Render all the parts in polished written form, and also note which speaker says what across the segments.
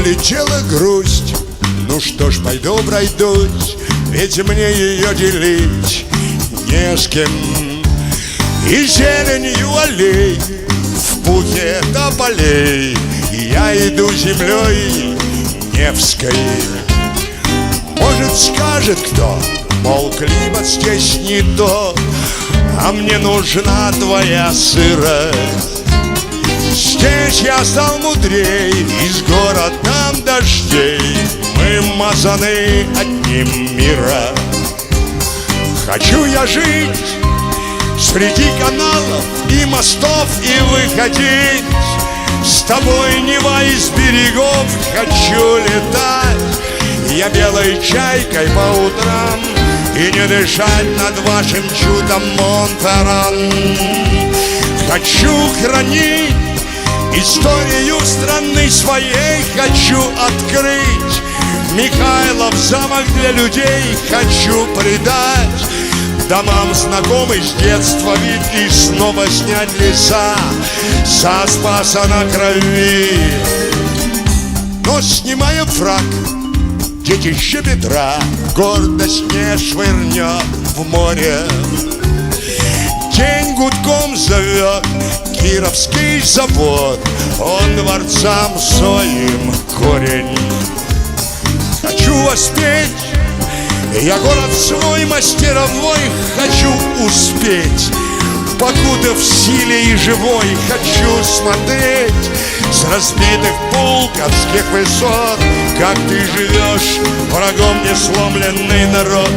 Speaker 1: Налетела грусть, ну что ж, пойду пройдусь, ведь мне ее делить не с кем. И зеленью аллей в пухе тополей я иду землей Невской. Может, скажет кто, мол, климат здесь не то, а мне нужна твоя сырость. Здесь я стал мудрей, из города там дождей, мы мазаны одним мира. Хочу я жить среди каналов и мостов и выходить с тобой, Нева, из берегов. Хочу летать я белой чайкой по утрам и не дышать над вашим чудом Монтаран. Хочу хранить историю страны своей, хочу открыть Михайлов замок для людей, хочу придать домам знакомый с детства вид и снова снять леса со Спаса на Крови. Но снимая фрак, детище Петра гордость не швырнет в море. День гудком зовет Кировский завод, он дворцам своим корень. Хочу воспеть я город свой мастеровой, хочу успеть, покуда в силе и живой. Хочу смотреть с разбитых пулковских высот, как ты живешь, врагом не сломленный народ.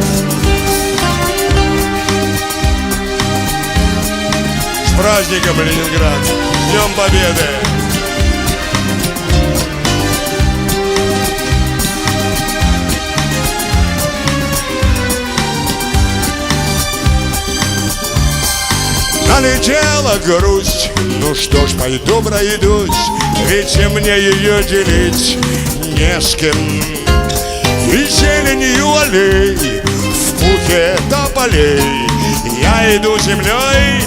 Speaker 1: С праздником, Ленинград! С Днем Победы! Налетела грусть, ну что ж, пойду пройдусь, ведь мне ее делить не с кем. И зеленью аллей в пухе тополей я иду землей.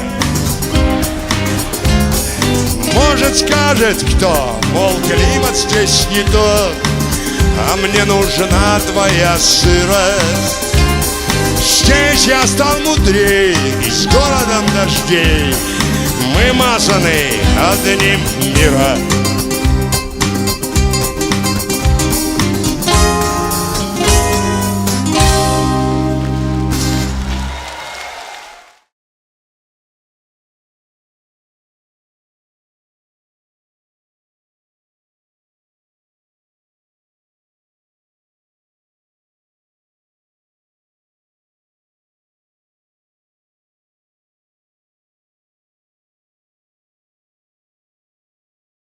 Speaker 1: Может, скажет кто, мол, климат здесь не тот, а мне нужна твоя сырость. Здесь я стал мудрей, и с городом дождей мы мазаны одним мира.